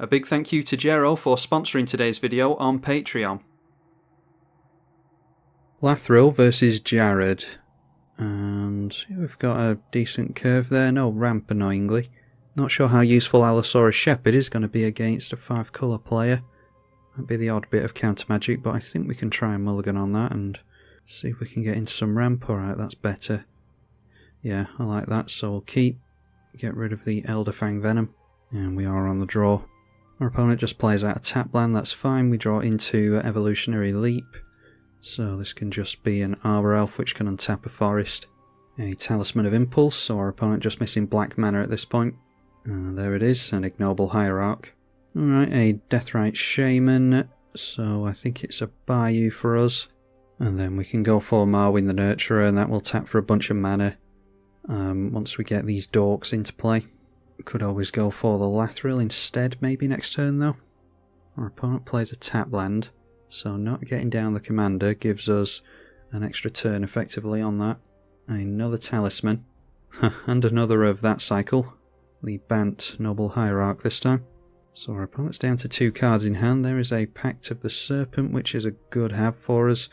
A big thank you to Jero for sponsoring today's video on Patreon. Lathril versus Jared. And we've got a decent curve there, no ramp annoyingly. Not sure how useful Allosaurus Shepherd is going to be against a 5-colour player. Might be the odd bit of counter magic, but I think we can try a mulligan on that and see if we can get into some ramp. Alright, that's better. Yeah, I like that, so we'll get rid of the Elderfang Venom. And we are on the draw. Our opponent just plays out a tap land, that's fine. We draw into Evolutionary Leap. So this can just be an Arbor Elf which can untap a forest. A Talisman of Impulse, so our opponent just missing black mana at this point. There it is, an Ignoble Hierarch. Alright, a Deathrite Shaman, so I think it's a Bayou for us. And then we can go for Marwyn the Nurturer, and that will tap for a bunch of mana once we get these dorks into play. Could always go for the Lathril instead, maybe next turn though. Our opponent plays a tap land, so not getting down the commander gives us an extra turn effectively on that. Another Talisman, and another of that cycle, the Bant Noble Hierarch this time. So our opponent's down to 2 cards in hand. There is a Pact of the Serpent, which is a good have for us.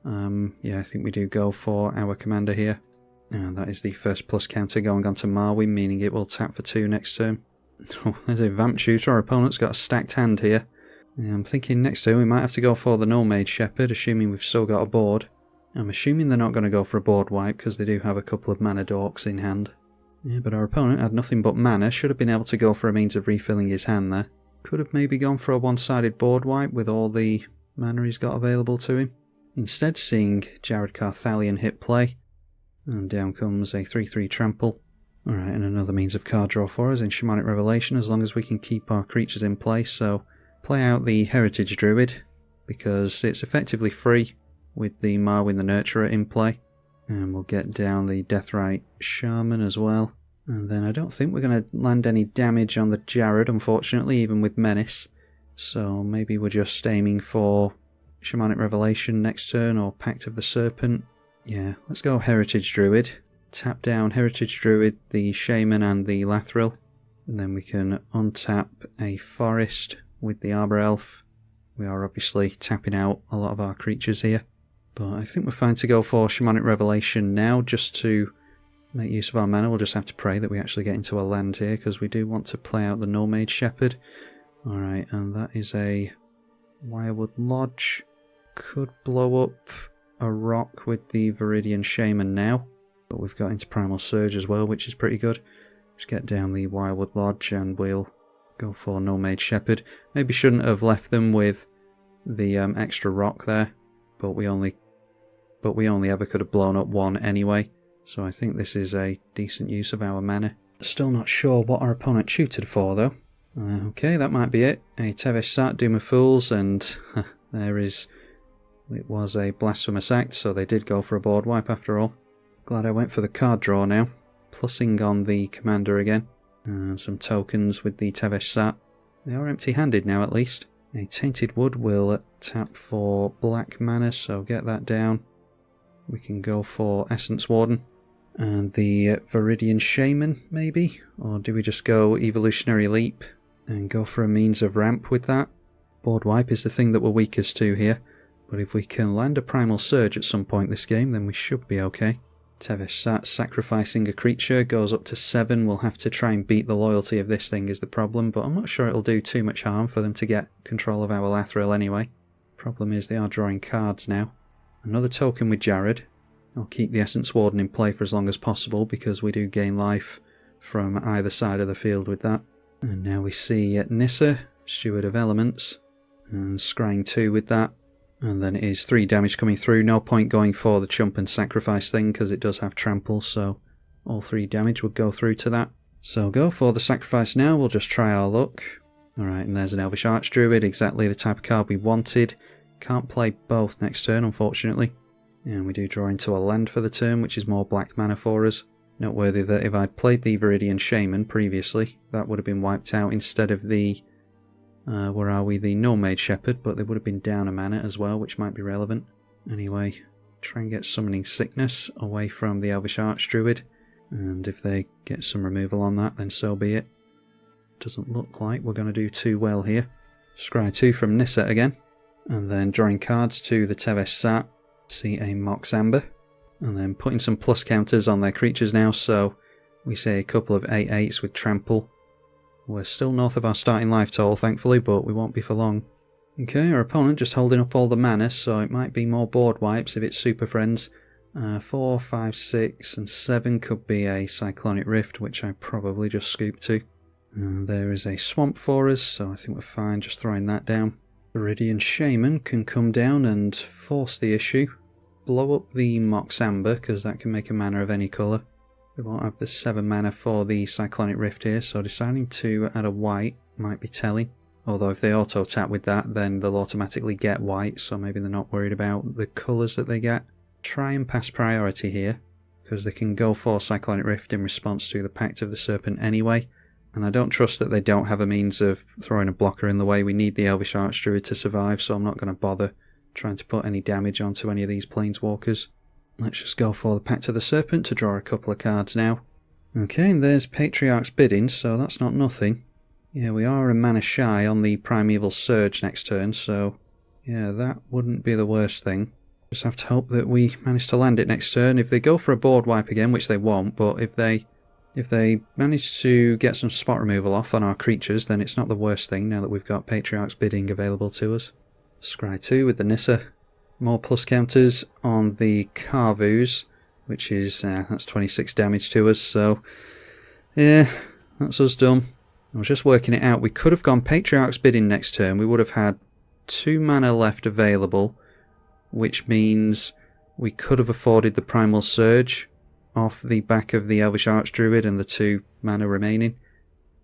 Yeah, I think we do go for our commander here. And that is the first plus counter going on to Marwyn, meaning it will tap for 2 next turn. Oh, there's a Vamp Shooter. Our opponent's got a stacked hand here. I'm thinking next turn we might have to go for the No-Mage Shepherd, assuming we've still got a board. I'm assuming they're not going to go for a board wipe, because they do have a couple of mana dorks in hand. Yeah, but our opponent had nothing but mana, should have been able to go for a means of refilling his hand there. Could have maybe gone for a one-sided board wipe with all the mana he's got available to him. Instead, seeing Jared Carthalion hit play. And down comes a 3-3 trample. Alright, and another means of card draw for us in Shamanic Revelation, as long as we can keep our creatures in place. So play out the Heritage Druid, because it's effectively free with the Marwyn the Nurturer in play. And we'll get down the Deathrite Shaman as well. And then I don't think we're going to land any damage on the Jared, unfortunately, even with Menace. So maybe we're just aiming for Shamanic Revelation next turn, or Pact of the Serpent. Yeah, let's go Heritage Druid. Tap down Heritage Druid, the Shaman and the Lathril. And then we can untap a Forest with the Arbor Elf. We are obviously tapping out a lot of our creatures here. But I think we're fine to go for Shamanic Revelation now, just to make use of our mana. We'll just have to pray that we actually get into a land here, because we do want to play out the No-Mage Shepherd. Alright, and that is a Wirewood Lodge. Could blow up a rock with the Viridian Shaman now, but we've got into Primal Surge as well, which is pretty good. Just get down the Wirewood Lodge and we'll go for No-Mage Shepherd. Maybe shouldn't have left them with the extra rock there, but we only ever could have blown up one anyway, so I think this is a decent use of our mana. Still not sure what our opponent tutored for though. Okay, that might be it. A Tevesh Sat, Doom of Fools, and there is... It was a Blasphemous Act, so they did go for a board wipe after all. Glad I went for the card draw now. Plussing on the commander again. And some tokens with the Tevesh Sat. They are empty-handed now at least. A Tainted Wood will tap for black mana, so get that down. We can go for Essence Warden. And the Viridian Shaman, maybe? Or do we just go Evolutionary Leap and go for a means of ramp with that? Board wipe is the thing that we're weakest to here. But if we can land a Primal Surge at some point this game, then we should be okay. Tevesh Sat sacrificing a creature goes up to 7. We'll have to try and beat the loyalty of this thing is the problem, but I'm not sure it'll do too much harm for them to get control of our Lathril anyway. Problem is they are drawing cards now. Another token with Jared. I'll keep the Essence Warden in play for as long as possible, because we do gain life from either side of the field with that. And now we see Nissa, Steward of Elements, and scrying 2 with that. And then it is 3 damage coming through. No point going for the Chump and Sacrifice thing, because it does have Trample, so all 3 damage would go through to that. So go for the Sacrifice now, we'll just try our luck. Alright, and there's an Elvish Archdruid, exactly the type of card we wanted. Can't play both next turn, unfortunately. And we do draw into a land for the turn, which is more black mana for us. Noteworthy that if I'd played the Viridian Shaman previously, that would have been wiped out instead of the... the No-Mage Shepherd, but they would have been down a mana as well, which might be relevant. Anyway, try and get Summoning Sickness away from the Elvish Archdruid, and if they get some removal on that, then so be it. doesn't look like we're going to do too well here. Scry 2 from Nissa again, and then drawing cards to the Tevesh Sat, see a Mox Amber, and then putting some plus counters on their creatures now, so we see a couple of 8/8s with Trample. We're still north of our starting life total, thankfully, but we won't be for long. Okay, our opponent just holding up all the mana, so it might be more board wipes if it's Super Friends. 4, 5, 6 and 7 could be a Cyclonic Rift, which I probably just scooped to. There is a Swamp for us, so I think we're fine just throwing that down. Viridian Shaman can come down and force the issue. Blow up the Mox Amber, because that can make a mana of any colour. We won't have the 7 mana for the Cyclonic Rift here, so deciding to add a white might be telling. Although if they auto-tap with that, then they'll automatically get white, so maybe they're not worried about the colours that they get. Try and pass priority here, because they can go for Cyclonic Rift in response to the Pact of the Serpent anyway. And I don't trust that they don't have a means of throwing a blocker in the way. We need the Elvish Archdruid to survive, so I'm not going to bother trying to put any damage onto any of these Planeswalkers. Let's just go for the Pact of the Serpent to draw a couple of cards now. Okay, and there's Patriarch's Bidding, so that's not nothing. Yeah, we are a mana shy on the Primeval Surge next turn, so yeah, that wouldn't be the worst thing. Just have to hope that we manage to land it next turn. If they go for a board wipe again, which they won't, but if they manage to get some spot removal off on our creatures, then it's not the worst thing now that we've got Patriarch's Bidding available to us. Scry 2 with the Nissa. More plus counters on the Carvus, which is, that's 26 damage to us, so yeah, that's us done. I was just working it out. We could have gone Patriarch's Bidding next turn. We would have had 2 mana left available, which means we could have afforded the Primal Surge off the back of the Elvish Archdruid and the 2 mana remaining.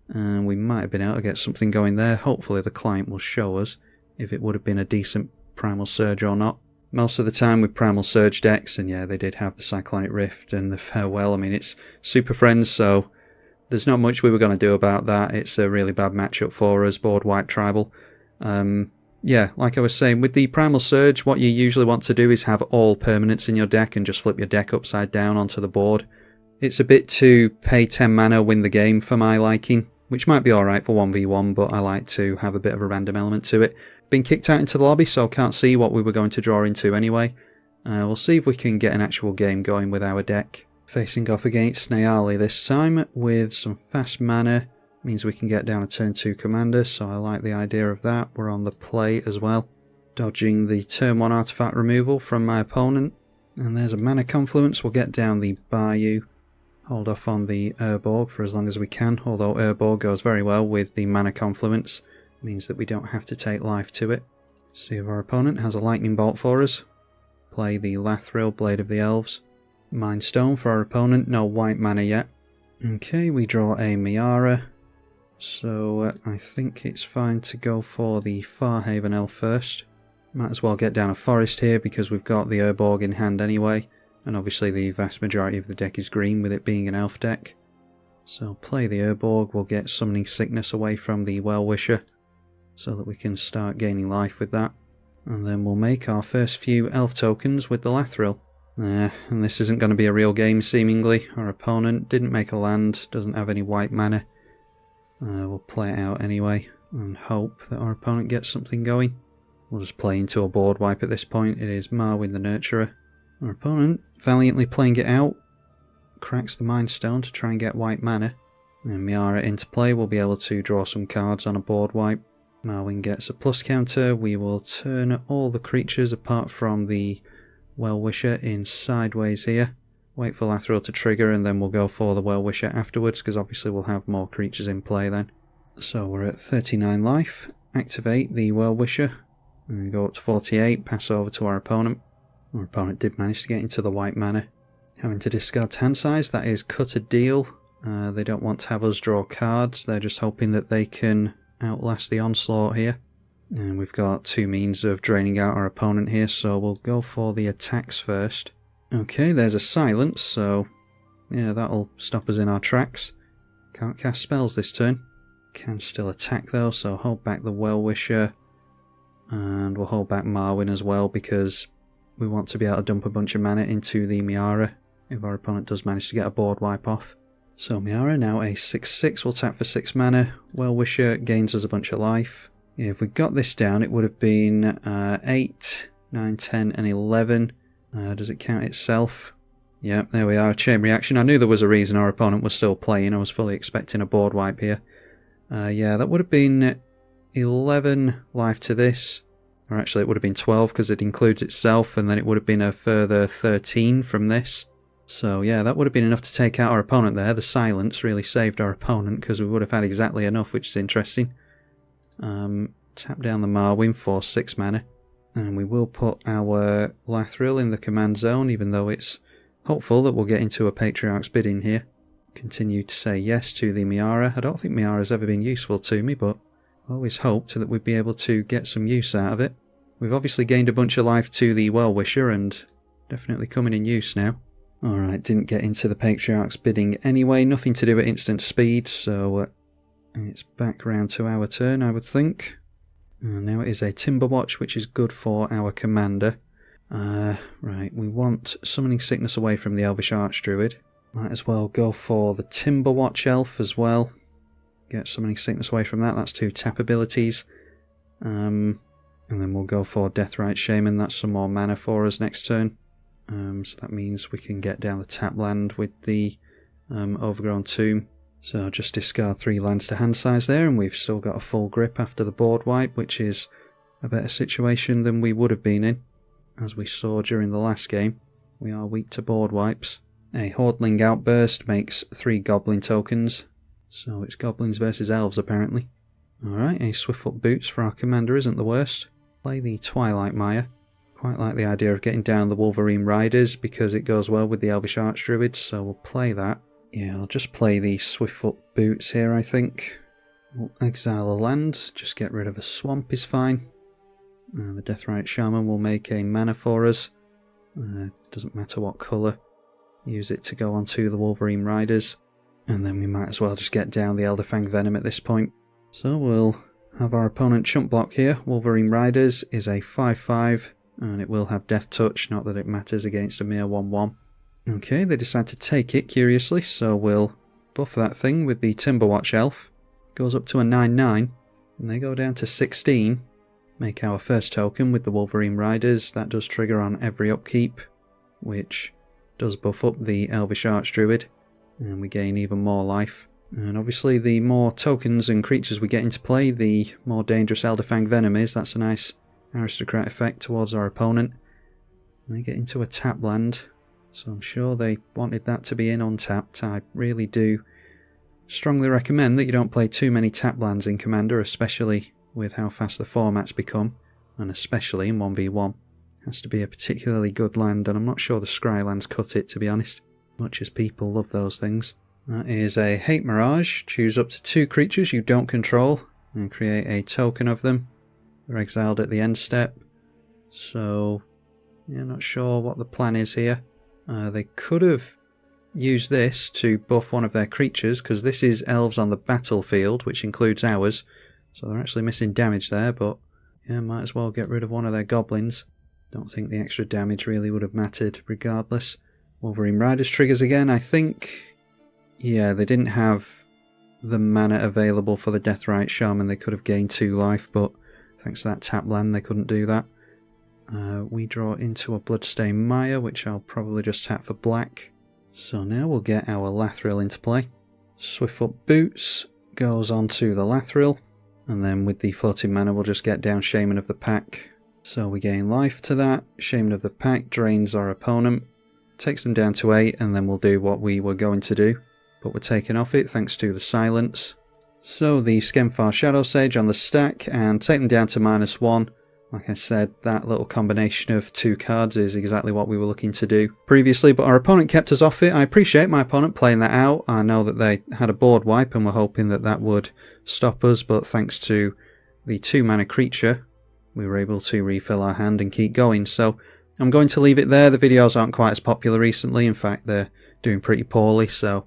And we might have been able to get something going there. Hopefully the client will show us if it would have been a decent Primal Surge or not. Most of the time with Primal Surge decks, and yeah, they did have the Cyclonic Rift and the Farewell. I mean, it's Super Friends, so there's not much we were going to do about that. It's a really bad matchup for us, board wipe tribal. Yeah, like I was saying, with the Primal Surge, what you usually want to do is have all permanents in your deck and just flip your deck upside down onto the board. It's a bit to pay 10 mana, win the game for my liking, which might be alright for 1v1, but I like to have a bit of a random element to it. Been kicked out into the lobby, so can't see what we were going to draw into anyway. We'll see if we can get an actual game going with our deck. Facing off against Neyali this time with some fast mana. Means we can get down a turn 2 commander, so I like the idea of that. We're on the play as well. Dodging the turn 1 artifact removal from my opponent. And there's a mana confluence. We'll get down the Bayou. Hold off on the Urborg for as long as we can, although Urborg goes very well with the mana confluence. Means that we don't have to take life to it. See if our opponent has a lightning bolt for us. Play the Lathril, Blade of the Elves. Mind Stone for our opponent, no white mana yet. Okay, we draw a Miara. So I think it's fine to go for the Farhaven Elf first. Might as well get down a forest here because we've got the Urborg in hand anyway. And obviously the vast majority of the deck is green with it being an elf deck. So play the Urborg, we'll get Summoning Sickness away from the Well-Wisher, so that we can start gaining life with that. And then we'll make our first few elf tokens with the Lathril. And this isn't going to be a real game seemingly. Our opponent didn't make a land, doesn't have any white mana. We'll play it out anyway and hope that our opponent gets something going. We'll just play into a board wipe at this point. It is Marwyn the Nurturer. Our opponent, valiantly playing it out, cracks the Mind Stone to try and get white mana. And Miara into play, we'll be able to draw some cards on a board wipe. Marwyn gets a plus counter. We will turn all the creatures apart from the Well-Wisher in sideways here. Wait for Lathril to trigger and then we'll go for the Well-Wisher afterwards because obviously we'll have more creatures in play then. So we're at 39 life. Activate the Well-Wisher and go up to 48, pass over to our opponent. Our opponent did manage to get into the white mana. Having to discard hand size, that is cut a deal. They don't want to have us draw cards, they're just hoping that they can outlast the onslaught here. And we've got 2 means of draining out our opponent here, so we'll go for the attacks first. Okay, there's a silence, so yeah, that'll stop us in our tracks. Can't cast spells this turn. Can still attack though, so hold back the Well-Wisher. And we'll hold back Marwyn as well, because we want to be able to dump a bunch of mana into the Miara if our opponent does manage to get a board wipe off. So Miara now a 6/6, we'll tap for 6 mana. Well-Wisher gains us a bunch of life. Yeah, if we got this down, it would have been 8, 9, 10 and 11. Does it count itself? Yep, there we are, chain reaction. I knew there was a reason our opponent was still playing. I was fully expecting a board wipe here. Yeah, that would have been 11 life to this. Or actually it would have been 12 because it includes itself, and then it would have been a further 13 from this. So yeah, that would have been enough to take out our opponent there. The silence really saved our opponent because we would have had exactly enough, which is interesting. Tap down the Marwyn for 6 mana. And we will put our Lathril in the command zone, even though it's hopeful that we'll get into a Patriarch's Bidding here. Continue to say yes to the Miara. I don't think Miara's ever been useful to me, but I always hoped that we'd be able to get some use out of it. We've obviously gained a bunch of life to the Well-Wisher and definitely coming in use now. Alright, didn't get into the Patriarch's Bidding anyway. Nothing to do at instant speed, so it's back round to our turn, I would think. And now it is a Timberwatch, which is good for our commander. Right, we want Summoning Sickness away from the Elvish Archdruid. Might as well go for the Timberwatch Elf as well. Get Summoning Sickness away from that, that's 2 tap abilities. And then we'll go for Deathrite Shaman, that's some more mana for us next turn. So that means we can get down the tap land with the Overgrown Tomb. So just discard 3 lands to hand size there, and we've still got a full grip after the board wipe, which is a better situation than we would have been in. As we saw during the last game, we are weak to board wipes. A Hordling Outburst makes 3 Goblin tokens, so it's Goblins versus Elves apparently. Alright, a Swiftfoot Boots for our commander isn't the worst. Play the Twilight Mire. Quite like the idea of getting down the Wolverine Riders because it goes well with the Elvish Archdruids, so we'll play that. Yeah, I'll just play the Swiftfoot Boots here, I think. We'll exile a land, just get rid of a swamp is fine. The Deathrite Shaman will make a mana for us. Doesn't matter what colour. Use it to go onto the Wolverine Riders. And then we might as well just get down the Elderfang Venom at this point. So we'll have our opponent chump block here. Wolverine Riders is a 5/5, and it will have Death Touch, not that it matters against a mere 1/1. Okay, they decide to take it, curiously, so we'll buff that thing with the Timberwatch Elf. Goes up to a 9/9, and they go down to 16. Make our first token with the Wolverine Riders. That does trigger on every upkeep, which does buff up the Elvish Archdruid, and we gain even more life. And obviously the more tokens and creatures we get into play, the more dangerous Elderfang Venom is. That's a nice aristocrat effect towards our opponent. And they get into a tap land, so I'm sure they wanted that to be in untapped. I really do strongly recommend that you don't play too many tap lands in Commander, especially with how fast the formats become, and especially in 1v1. It has to be a particularly good land, and I'm not sure the Scry lands cut it, to be honest, much as people love those things. That is a Hate Mirage. Choose up to 2 creatures you don't control and create a token of them. They're exiled at the end step, so yeah, not sure what the plan is here. They could have used this to buff one of their creatures, because this is elves on the battlefield, which includes ours, so they're actually missing damage there, but yeah, might as well get rid of one of their goblins. Don't think the extra damage really would have mattered regardless. Wolverine Riders triggers again, I think. Yeah, they didn't have the mana available for the Deathrite Shaman. They could have gained 2 life, but thanks to that tap land they couldn't do that. We draw into a Bloodstained Mire, which I'll probably just tap for black. So now we'll get our Lathril into play. Swiftfoot Boots goes onto the Lathril, and then with the floating mana we'll just get down Shaman of the Pack. So we gain life to that. Shaman of the Pack drains our opponent, takes them down to 8, and then we'll do what we were going to do, but we're taken off it thanks to the silence. So the Skemfar Shadow Sage on the stack and take them down to -1. Like I said, that little combination of 2 cards is exactly what we were looking to do previously, but our opponent kept us off it. I appreciate my opponent playing that out. I know that they had a board wipe and were hoping that that would stop us, but thanks to the 2 mana creature, we were able to refill our hand and keep going. So I'm going to leave it there. The videos aren't quite as popular recently. In fact, they're doing pretty poorly, so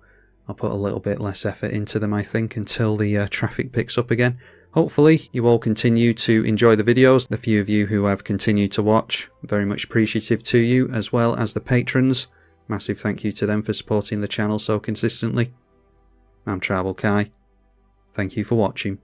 I'll put a little bit less effort into them, I think, until the traffic picks up again. Hopefully you all continue to enjoy the videos. The few of you who have continued to watch, very much appreciative to you, as well as the patrons. Massive thank you to them for supporting the channel so consistently. I'm tribalkai. Thank you for watching.